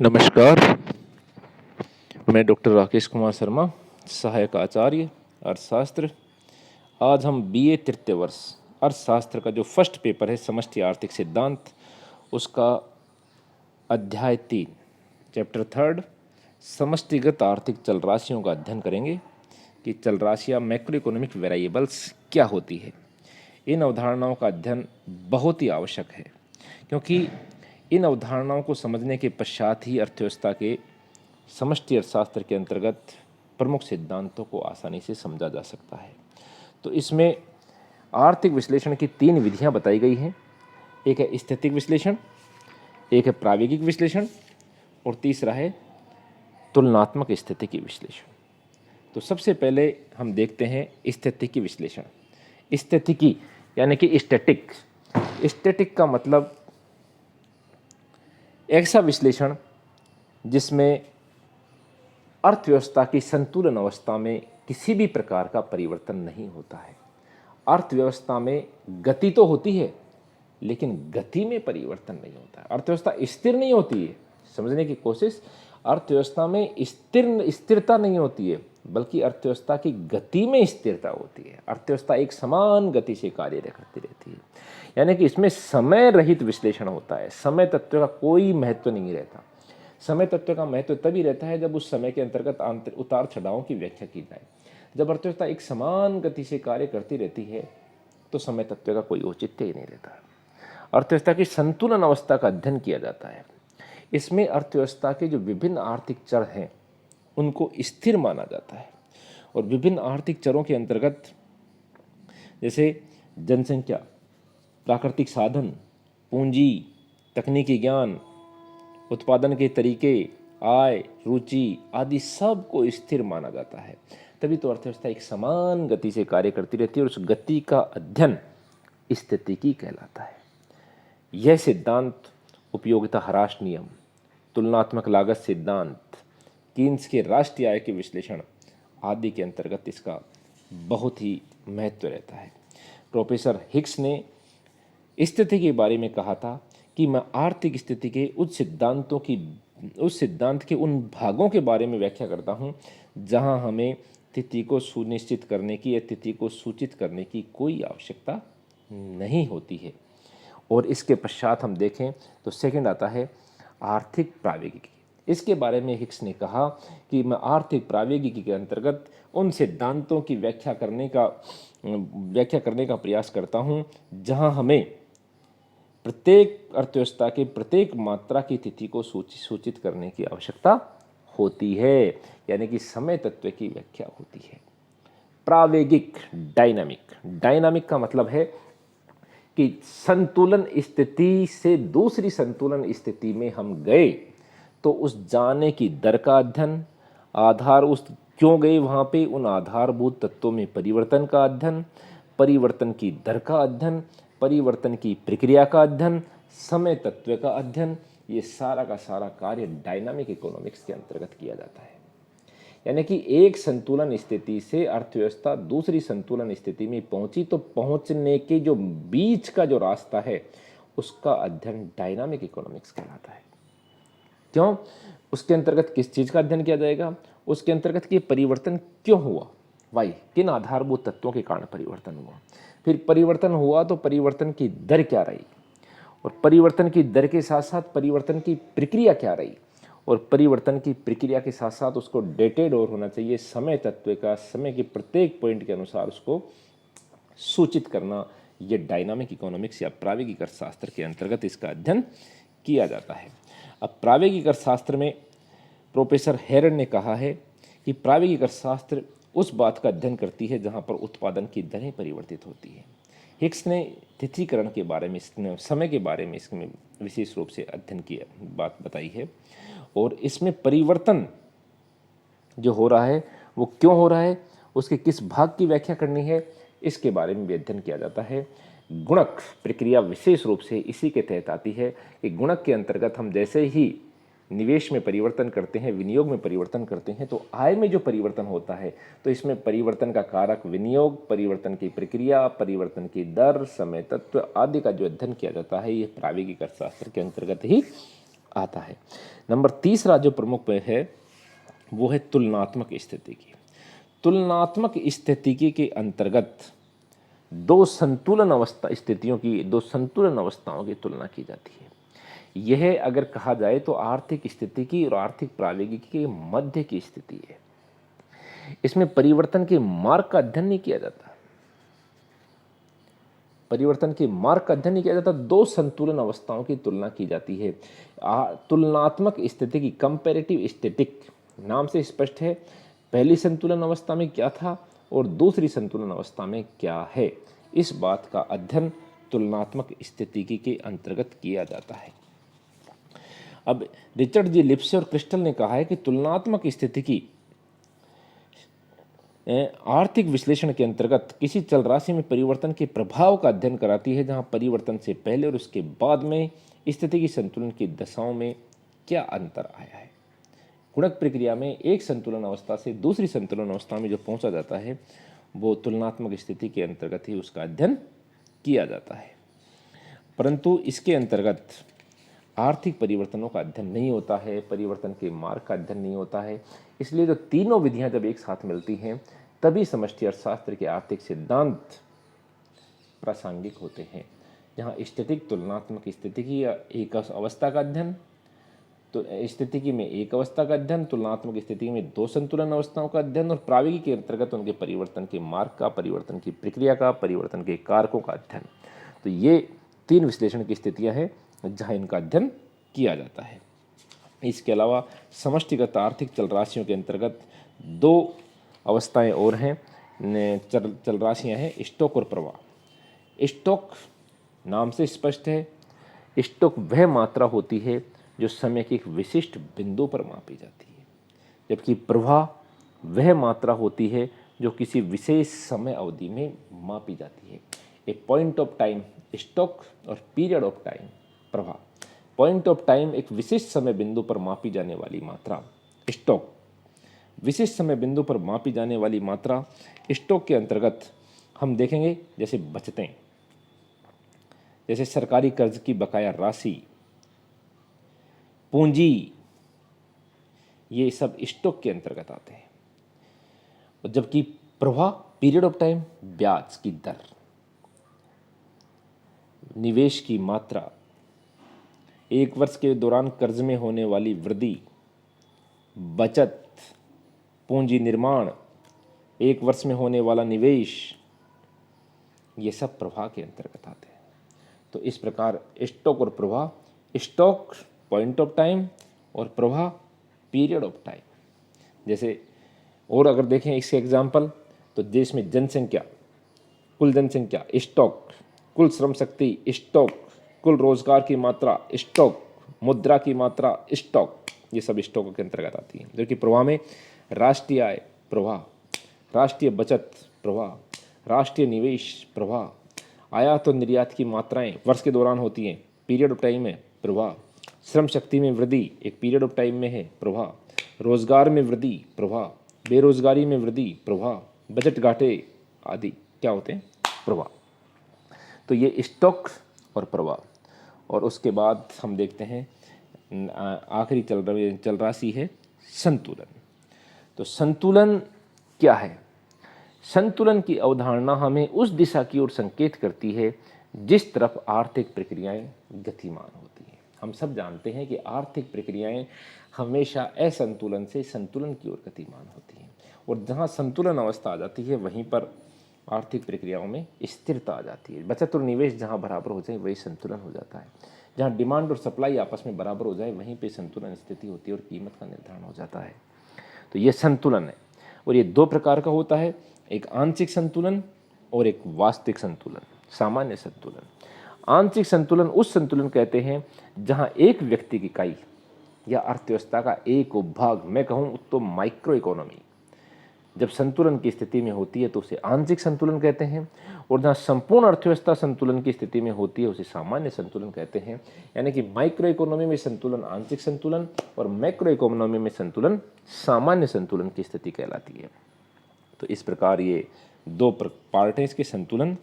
नमस्कार। मैं डॉक्टर राकेश कुमार शर्मा, सहायक आचार्य अर्थशास्त्र। आज हम बीए तृतीय वर्ष अर्थशास्त्र का जो फर्स्ट पेपर है समष्टि आर्थिक सिद्धांत, उसका अध्याय 3 चैप्टर 3 समष्टिगत आर्थिक चल राशियों का अध्ययन करेंगे कि चल राशियाँ मैक्रो इकोनॉमिक वेरिएबल्स क्या होती है। इन अवधारणाओं का अध्ययन बहुत ही आवश्यक है, क्योंकि इन अवधारणाओं को समझने के पश्चात ही अर्थव्यवस्था के समष्टि अर्थशास्त्र के अंतर्गत प्रमुख सिद्धांतों को आसानी से समझा जा सकता है। तो इसमें आर्थिक विश्लेषण की 3 विधियां बताई गई हैं। एक है स्थैतिक विश्लेषण, एक है प्रायोगिक विश्लेषण और तीसरा है तुलनात्मक स्थितिकी विश्लेषण। तो सबसे पहले हम देखते हैं स्थितिकी विश्लेषण। स्थितिकी यानी कि स्टैटिक। स्टैटिक का मतलब ऐसा विश्लेषण जिसमें अर्थव्यवस्था की संतुलन अवस्था में किसी भी प्रकार का परिवर्तन नहीं होता है। अर्थव्यवस्था में गति तो होती है, लेकिन गति में परिवर्तन नहीं होता है। अर्थव्यवस्था स्थिर नहीं होती है। समझने की कोशिश, अर्थव्यवस्था में स्थिरता नहीं होती है, बल्कि अर्थव्यवस्था की गति में स्थिरता होती है। अर्थव्यवस्था एक समान गति से कार्य करती रहती है, यानी कि इसमें समय रहित विश्लेषण होता है। समय तत्व का कोई महत्व नहीं रहता। समय तत्व का महत्व तभी रहता है जब उस समय के अंतर्गत उतार चढ़ावों की व्याख्या की जाए। जब अर्थव्यवस्था एक समान गति से कार्य करती रहती है तो समय तत्व का कोई औचित्य ही नहीं रहता। अर्थव्यवस्था की संतुलन अवस्था का अध्ययन किया जाता है। इसमें अर्थव्यवस्था के जो विभिन्न आर्थिक चर हैं उनको स्थिर माना जाता है, और विभिन्न आर्थिक चरों के अंतर्गत जैसे जनसंख्या, प्राकृतिक साधन, पूंजी, तकनीकी ज्ञान, उत्पादन के तरीके, आय, रुचि आदि सब को स्थिर माना जाता है। तभी तो अर्थव्यवस्था एक समान गति से कार्य करती रहती है, और उस गति का अध्ययन स्थितिकी कहलाता है। यह सिद्धांत उपयोगिता ह्रास नियम, तुलनात्मक लागत सिद्धांत, कीन्स के राष्ट्रीय आय के विश्लेषण आदि के अंतर्गत इसका बहुत ही महत्व रहता है। प्रोफेसर हिक्स ने स्थिति के बारे में कहा था कि मैं आर्थिक स्थिति के उस सिद्धांत के उन भागों के बारे में व्याख्या करता हूं जहां हमें तिथि को सुनिश्चित करने की या तिथि को सूचित करने की कोई आवश्यकता नहीं होती है। और इसके पश्चात हम देखें तो सेकंड आता है आर्थिक प्रावैगिकी। इसके बारे में हिक्स ने कहा कि मैं आर्थिक प्रावैगिकी के अंतर्गत उन सिद्धांतों की व्याख्या करने का प्रयास करता हूं जहां हमें प्रत्येक अर्थव्यवस्था के प्रत्येक मात्रा की तिथि को सूचित करने की आवश्यकता होती है, यानी कि समय तत्व की व्याख्या होती है। प्रावेगिक, डायनामिक का मतलब है कि संतुलन स्थिति से दूसरी संतुलन स्थिति में हम गए तो उस जाने की दर का अध्ययन, आधार उस क्यों गए वहाँ पे, उन आधारभूत तत्वों में परिवर्तन का अध्ययन, परिवर्तन की दर का अध्ययन, परिवर्तन की प्रक्रिया का अध्ययन, समय तत्व का अध्ययन, ये सारा का सारा कार्य डायनामिक इकोनॉमिक्स के अंतर्गत किया जाता है। यानी कि एक संतुलन स्थिति से अर्थव्यवस्था दूसरी संतुलन स्थिति में पहुंची तो पहुंचने के जो बीच का जो रास्ता है उसका अध्ययन डायनामिक इकोनॉमिक्स कहलाता है। क्यों? उसके अंतर्गत किस चीज़ का अध्ययन किया जाएगा? उसके अंतर्गत कि परिवर्तन क्यों हुआ, वाई, किन आधारभूत तत्वों के कारण परिवर्तन हुआ। फिर परिवर्तन हुआ तो परिवर्तन की दर क्या रही, और परिवर्तन की दर के साथ साथ परिवर्तन की प्रक्रिया क्या रही, और परिवर्तन की प्रक्रिया के साथ साथ उसको डेटेड और होना चाहिए समय तत्व का, समय के प्रत्येक पॉइंट के अनुसार उसको सूचित करना। ये डायनामिक इकोनॉमिक्स या प्रायोगिक अर्थशास्त्र के अंतर्गत इसका अध्ययन किया जाता है। अब प्रायोगिक अर्थशास्त्र में प्रोफेसर हेरन ने कहा है कि प्रायोगिक अर्थशास्त्र उस बात का अध्ययन करती है जहाँ पर उत्पादन की दरें परिवर्तित होती है। हिक्स ने तिथिकरण के बारे में, समय के बारे में इसमें विशेष रूप से अध्ययन किया, बात बताई है, और इसमें परिवर्तन जो हो रहा है वो क्यों हो रहा है, उसके किस भाग की व्याख्या करनी है, इसके बारे में भी अध्ययन किया जाता है। गुणक प्रक्रिया विशेष रूप से इसी के तहत आती है कि गुणक के अंतर्गत हम जैसे ही निवेश में परिवर्तन करते हैं, विनियोग में परिवर्तन करते हैं, तो आय में जो परिवर्तन होता है तो इसमें परिवर्तन का कारक विनियोग, परिवर्तन की प्रक्रिया, परिवर्तन की दर, समय तत्व आदि का जो अध्ययन किया जाता है ये प्रायोगिक अर्थशास्त्र के अंतर्गत ही आता है। नंबर तीसरा जो प्रमुख है वो है तुलनात्मक स्थितिकी। तुलनात्मक स्थितिकी के अंतर्गत दो संतुलन अवस्थाओं की तुलना की जाती है। यह अगर कहा जाए तो आर्थिक स्थितिकी और आर्थिक प्रावैगिकी के मध्य की स्थिति है। इसमें परिवर्तन के मार्ग का अध्ययन नहीं किया जाता, दो संतुलन अवस्थाओं की तुलना की जाती है। तुलनात्मक स्थितिकी, कंपैरेटिव स्टैटिक नाम से स्पष्ट है, पहली संतुलन अवस्था में क्या था और दूसरी संतुलन अवस्था में क्या है, इस बात का अध्ययन तुलनात्मक स्थितिकी के अंतर्गत किया जाता है। अब रिचर्ड जी लिप्से और क्रिस्टल ने कहा है कि तुलनात्मक स्थितिकी आर्थिक विश्लेषण के अंतर्गत किसी चल राशि में परिवर्तन के प्रभाव का अध्ययन कराती है, जहां परिवर्तन से पहले और उसके बाद में स्थिति की संतुलन की दशाओं में क्या अंतर आया है। गुणक प्रक्रिया में एक संतुलन अवस्था से दूसरी संतुलन अवस्था में जो पहुंचा जाता है वो तुलनात्मक स्थिति के अंतर्गत ही उसका अध्ययन किया जाता है, परंतु इसके अंतर्गत आर्थिक परिवर्तनों का अध्ययन नहीं होता है, परिवर्तन के मार्ग का अध्ययन नहीं होता है। इसलिए जो तीनों विधियां जब एक साथ मिलती हैं तभी समष्टि अर्थशास्त्र के आर्थिक सिद्धांत प्रासंगिक होते हैं, जहां स्थितिक तुलनात्मक स्थिति की एक अवस्था का अध्ययन, तो स्थितिकी में एक अवस्था का अध्ययन, तुलनात्मक स्थिति में दो संतुलन अवस्थाओं का अध्ययन और प्रावैगिकी के अंतर्गत उनके परिवर्तन के मार्ग का, परिवर्तन की प्रक्रिया का, परिवर्तन के कारकों का अध्ययन। तो ये तीन विश्लेषण की स्थितियां हैं जहां इनका अध्ययन किया जाता है। इसके अलावा समष्टिगत आर्थिक चल राशियों के अंतर्गत दो अवस्थाएं और हैं, चल राशियां हैं स्टॉक और प्रवाह। स्टॉक नाम से स्पष्ट है, स्टॉक वह मात्रा होती है जो समय के एक विशिष्ट बिंदु पर मापी जाती है, जबकि प्रवाह वह मात्रा होती है जो किसी विशेष समय अवधि में मापी जाती है। एक पॉइंट ऑफ टाइम स्टॉक और पीरियड ऑफ टाइम प्रवाह। पॉइंट ऑफ टाइम एक विशिष्ट समय बिंदु पर मापी जाने वाली मात्रा स्टॉक, विशिष्ट समय बिंदु पर मापी जाने वाली मात्रा स्टॉक के अंतर्गत हम देखेंगे जैसे बचतें, जैसे सरकारी कर्ज की बकाया राशि, पूंजी, ये सब स्टॉक के अंतर्गत आते हैं। और जबकि प्रवाह पीरियड ऑफ टाइम ब्याज की दर, निवेश की मात्रा, एक वर्ष के दौरान कर्ज में होने वाली वृद्धि, बचत, पूंजी निर्माण, एक वर्ष में होने वाला निवेश, ये सब प्रवाह के अंतर्गत आते हैं। तो इस प्रकार स्टॉक और प्रवाह, स्टॉक पॉइंट ऑफ टाइम और प्रवाह पीरियड ऑफ टाइम। जैसे और अगर देखें इसके एग्जाम्पल, तो देश में जनसंख्या, कुल जनसंख्या स्टॉक, कुल श्रम शक्ति स्टॉक, कुल रोजगार की मात्रा स्टॉक, मुद्रा की मात्रा स्टॉक, ये सब स्टॉक के अंतर्गत आती है। जो कि प्रवाह में राष्ट्रीय आय प्रवाह, राष्ट्रीय बचत प्रवाह, राष्ट्रीय निवेश प्रवाह, आयात और निर्यात की मात्राएं वर्ष के दौरान होती हैं, पीरियड ऑफ टाइम में प्रवाह, श्रम शक्ति में वृद्धि एक पीरियड ऑफ टाइम में है प्रवाह, रोजगार में वृद्धि प्रवाह, बेरोजगारी में वृद्धि प्रवाह, बजट घाटे आदि क्या होते हैं प्रवाह। तो ये स्टॉक और प्रवाह। और उसके बाद हम देखते हैं आखिरी चल राशि है संतुलन। तो संतुलन क्या है? संतुलन की अवधारणा हमें उस दिशा की ओर संकेत करती है जिस तरफ आर्थिक प्रक्रियाएं गतिमान होती हैं। हम सब जानते हैं कि आर्थिक प्रक्रियाएं हमेशा असंतुलन से संतुलन की ओर गतिमान होती हैं, और जहां संतुलन अवस्था आ जाती है वहीं पर आर्थिक प्रक्रियाओं में स्थिरता आ जाती है। बचत और निवेश जहां बराबर हो जाए वही संतुलन हो जाता है। जहां डिमांड और सप्लाई आपस में बराबर हो जाए वहीं पे संतुलन स्थिति होती है और कीमत का निर्धारण हो जाता है। तो ये संतुलन है, और ये दो प्रकार का होता है, एक आंशिक संतुलन और एक वास्तविक संतुलन, सामान्य संतुलन। आंशिक संतुलन उस संतुलन कहते हैं जहां एक व्यक्ति की इकाई या अर्थव्यवस्था का एक उपभाग, मैं कहूं तो माइक्रो इकोनॉमी, जब संतुलन की स्थिति में होती है तो उसे आंशिक संतुलन कहते हैं, और जहां संपूर्ण अर्थव्यवस्था संतुलन की स्थिति में होती है उसे सामान्य संतुलन कहते हैं। यानी कि माइक्रो इकोनॉमी में संतुलन आंशिक संतुलन और मैक्रो इकोनॉमी में संतुलन सामान्य संतुलन की स्थिति कहलाती है। तो इस प्रकार ये दो पार्ट हैं इसके, संतुलन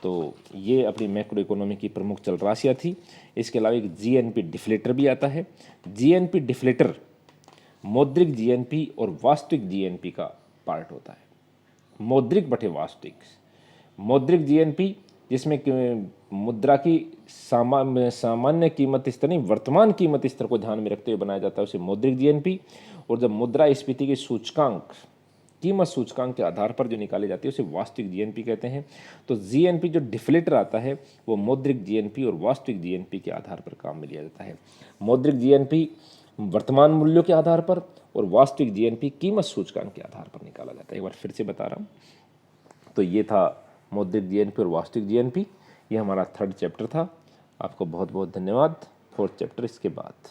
तो ये अपनी मैक्रो इकोनॉमी की प्रमुख चल राशियाँ थी। इसके अलावा एक जीएनपी डिफ्लेटर भी आता है। जीएनपी डिफ्लेटर मौद्रिक जीएनपी और वास्तविक जीएनपी का पार्ट होता है। मौद्रिक बटे वास्तविक। मौद्रिक जीएनपी जिसमें मुद्रा की सामान्य कीमत स्तर नहीं, वर्तमान कीमत स्तर को ध्यान में रखते हुए बनाया जाता है, उसे मौद्रिक जीएनपी। और जब मुद्रास्फीति के सूचकांक, कीमत सूचकांक के आधार पर जो निकाली जाती है उसे वास्तविक जीएनपी कहते हैं। तो जीएनपी जो डिफ्लेटर आता है वो मौद्रिक जीएनपी और वास्तविक जीएनपी के आधार पर काम में लिया जाता है। मौद्रिक जीएनपी वर्तमान मूल्यों के आधार पर और वास्तविक जीएनपी कीमत सूचकांक के आधार पर निकाला जाता है। एक बार फिर से बता रहा हूँ। तो ये था मौद्रिक जीएनपी और वास्तविक जीएनपी। ये हमारा 3rd चैप्टर था। आपको बहुत बहुत धन्यवाद। 4th चैप्टर इसके बाद।